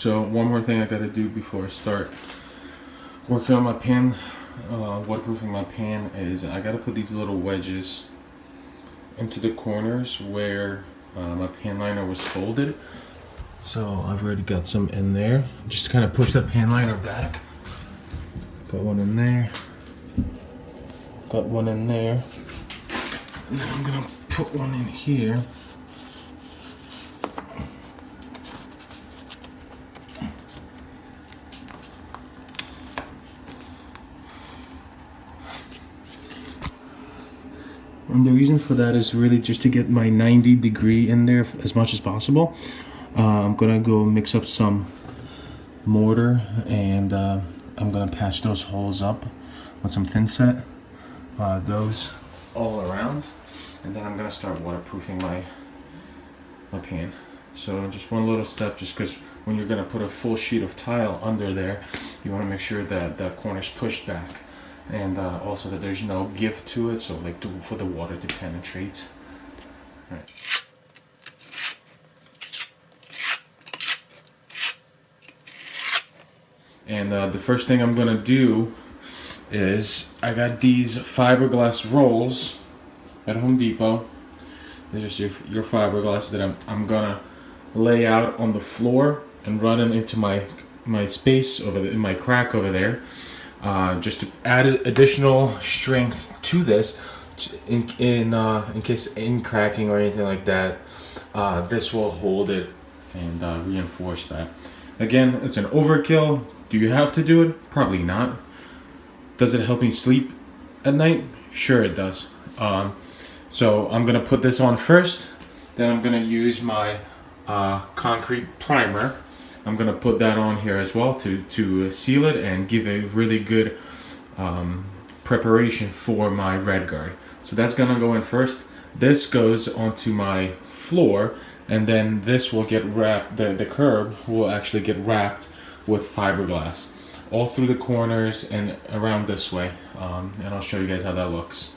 So one more thing I gotta do before I start working on my pan, waterproofing my pan, is I gotta put these little wedges into the corners where my pan liner was folded. So I've already got some in there. Just kind of push the pan liner back. Got one in there. Got one in there. And then I'm gonna put one in here. And the reason for that is really just to get my 90-degree in there as much as possible. I'm gonna go mix up some mortar, and I'm gonna patch those holes up with some thin set, those all around, and then I'm gonna start waterproofing my pan. So just one little step, just because when you're gonna put a full sheet of tile under there, you want to make sure that that corner's pushed back, and also that there's no give to it, so like for the water to penetrate. All right. And the first thing I'm gonna do is I got these fiberglass rolls at Home Depot. They're just your fiberglass that I'm gonna lay out on the floor and run them into my space over in my crack over there, just to add additional strength to this in case in cracking or anything like that. This will hold it and reinforce that. Again, it's an overkill. Do you have to do it? Probably not. Does it help me sleep at night? Sure it does. So I'm gonna put this on first, then I'm gonna use my concrete primer. I'm gonna put that on here as well to seal it and give a really good preparation for my Redgard. So that's gonna go in first. This goes onto my floor, and then this will get wrapped, the curb will actually get wrapped with fiberglass all through the corners and around this way, and I'll show you guys how that looks.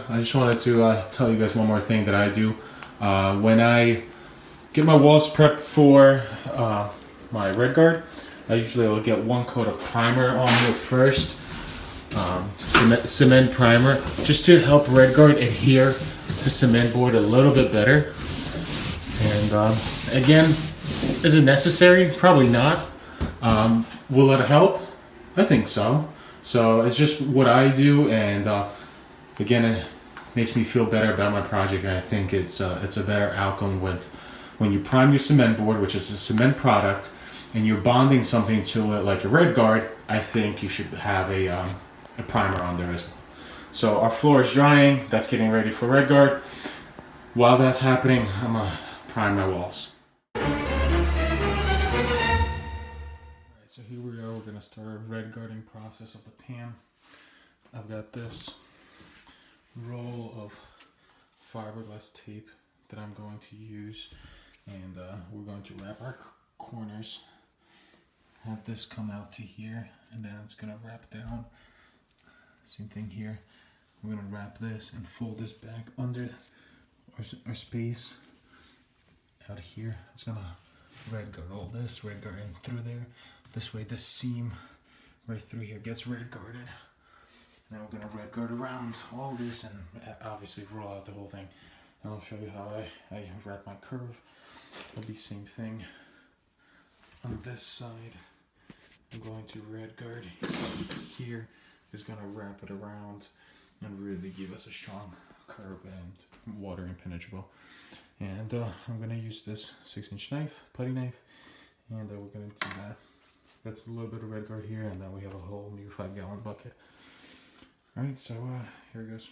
I just wanted to tell you guys one more thing that I do. When I get my walls prepped for my Redgard, I usually will get one coat of primer on here first, cement primer, just to help Redgard adhere to cement board a little bit better. And again, is it necessary? Probably not. Will it help? I think so. So it's just what I do, and again, it makes me feel better about my project, and I think it's a better outcome with when you prime your cement board, which is a cement product, and you're bonding something to it like a Redgard. I think you should have a primer on there as well. So our floor is drying. That's getting ready for Redgard. While that's happening, I'm gonna prime my walls. All right, so here we are. We're gonna start our Redgarding process of the pan. I've got this roll of fiberglass tape that I'm going to use, and we're going to wrap our corners, have this come out to here, and then it's going to wrap down. Same thing here. We're going to wrap this and fold this back under our space out here. It's going to Redgard all this, Redgard in through there. This way this seam right through here gets Redgarded. Now we're going to Redgard around all this and obviously roll out the whole thing. And I'll show you how I wrap my curve. It'll be same thing on this side. I'm going to Redgard here. Is going to wrap it around and really give us a strong curve and water impenetrable. And I'm going to use this 6-inch knife, putty knife, and we're going to do that. That's a little bit of Redgard here, and then we have a whole new 5-gallon bucket. Alright, so here it goes.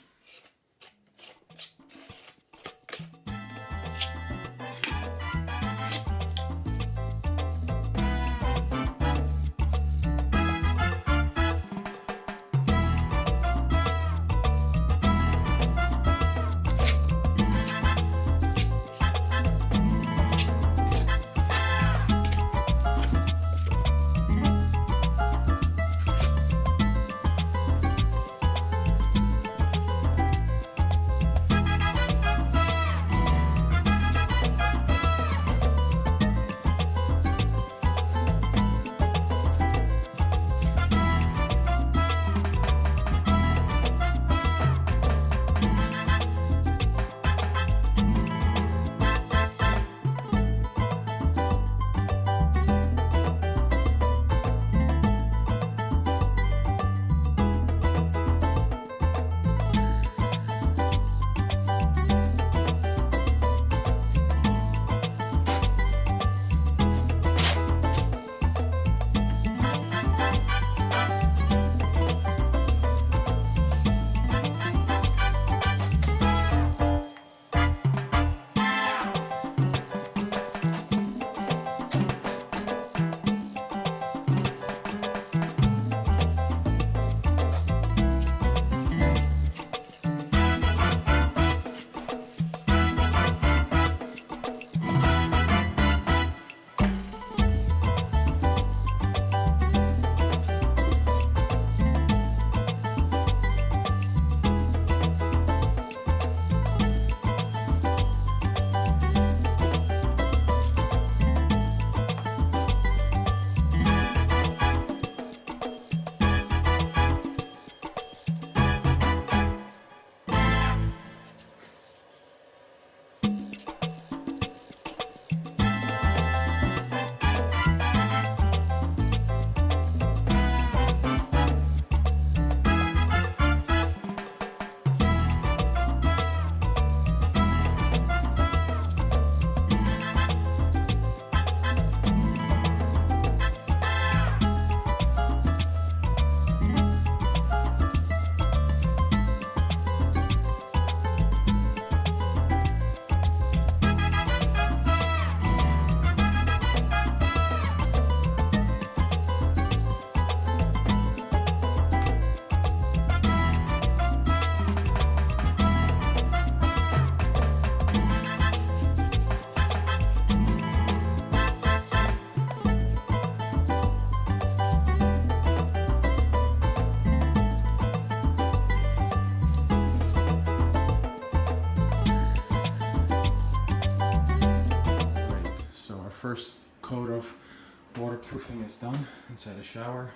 waterproofing is done inside the shower.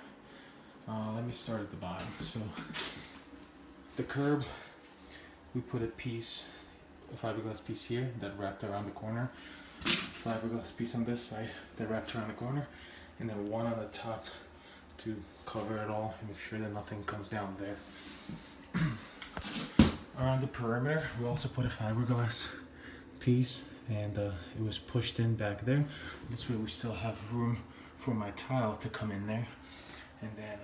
Let me start at the bottom. So the curb, we put a fiberglass piece here that wrapped around the corner, fiberglass piece on this side that wrapped around the corner, and then one on the top to cover it all and make sure that nothing comes down there. Around the perimeter, we also put a fiberglass piece, and it was pushed in back there. This way we still have room for my tile to come in there, and then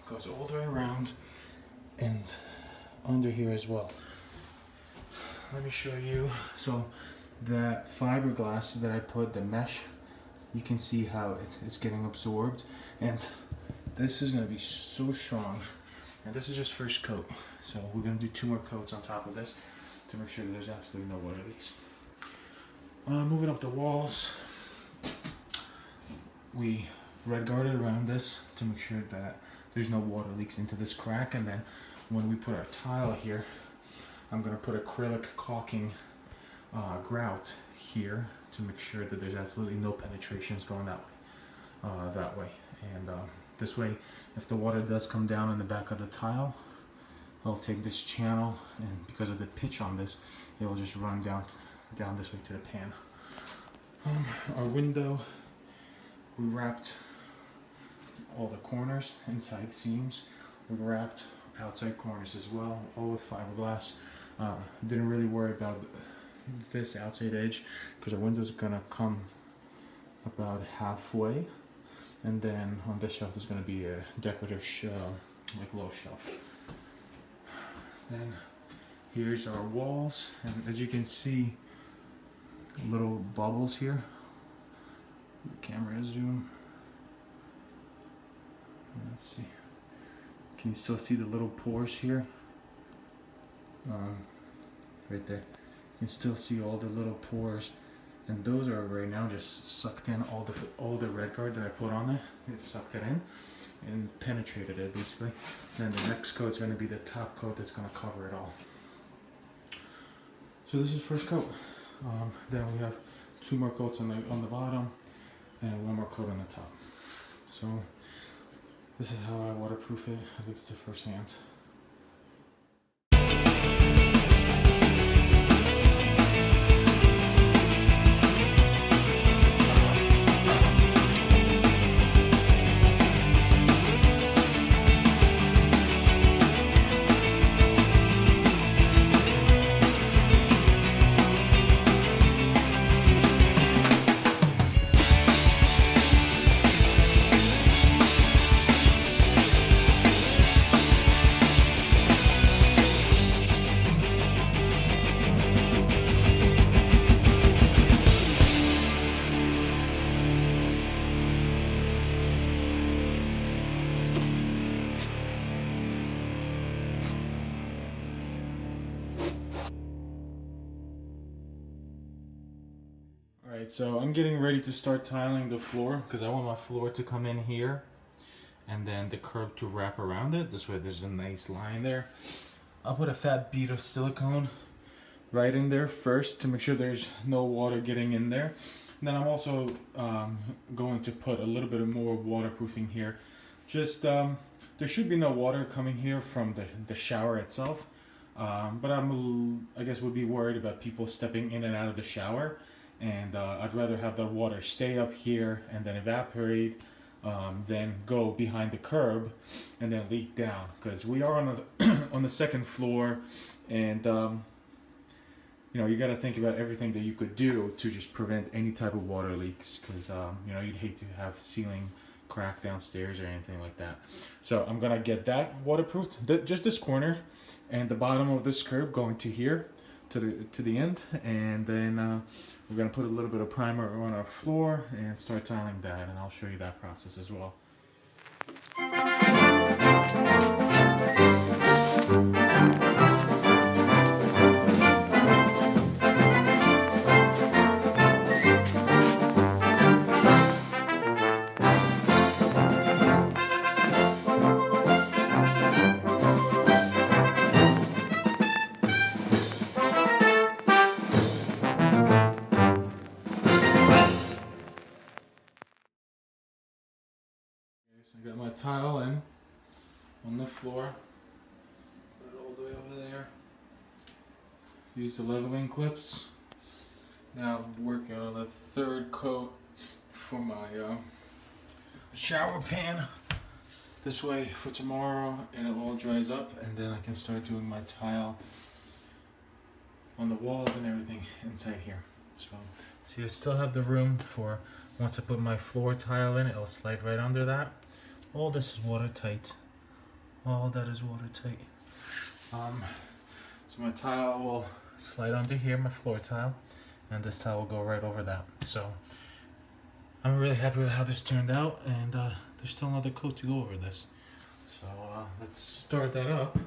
goes all the way around and under here as well. Let me show you. So that fiberglass that I put, the mesh, you can see how it's getting absorbed, and this is going to be so strong. And this is just first coat, so we're going to do 2 more coats on top of this to make sure that there's absolutely no water leaks. Moving up the walls, we Redgarded around this to make sure that there's no water leaks into this crack, and then when we put our tile here, I'm going to put acrylic caulking grout here to make sure that there's absolutely no penetrations going that way. And this way, if the water does come down in the back of the tile, I'll take this channel, and because of the pitch on this, it will just run down this way to the pan. Our window, we wrapped all the corners, inside seams. We wrapped outside corners as well, all with fiberglass. Didn't really worry about this outside edge because our window's gonna come about halfway, and then on this shelf there's gonna be a decorative like low shelf. Then here's our walls, and as you can see, little bubbles here. The camera zoom. Let's see. Can you still see the little pores here? Right there. You can still see all the little pores, and those are right now just sucked in all the Redgard that I put on there. It sucked it in and penetrated it basically. Then the next coat is going to be the top coat that's going to cover it all. So this is first coat. Then we have 2 more coats on the bottom and 1 more coat on the top. So this is how I waterproof it, at least the first hand. Alright, so I'm getting ready to start tiling the floor because I want my floor to come in here and then the curb to wrap around it. This way there's a nice line there. I'll put a fat bead of silicone right in there first to make sure there's no water getting in there. And then I'm also going to put a little bit of more waterproofing here. Just there should be no water coming here from the shower itself, but I guess would be worried about people stepping in and out of the shower, and I'd rather have the water stay up here and then evaporate, then go behind the curb and then leak down, because we are on on the second floor, and you know, you got to think about everything that you could do to just prevent any type of water leaks, because you know, you'd hate to have ceiling crack downstairs or anything like that. So I'm gonna get that waterproofed, just this corner and the bottom of this curb going to here to the end, and then we're gonna put a little bit of primer on our floor and start tiling that, and I'll show you that process as well. floor. Put it all the way over there. Use the leveling clips. Now I'm working on the third coat for my shower pan. This way for tomorrow, and it all dries up, and then I can start doing my tile on the walls and everything inside here. So, see, I still have the room for once I put my floor tile in, it'll slide right under that. All this is watertight. All that is watertight. So my tile will slide under here, my floor tile, and this tile will go right over that. So I'm really happy with how this turned out, and there's still another coat to go over this. So let's start that up.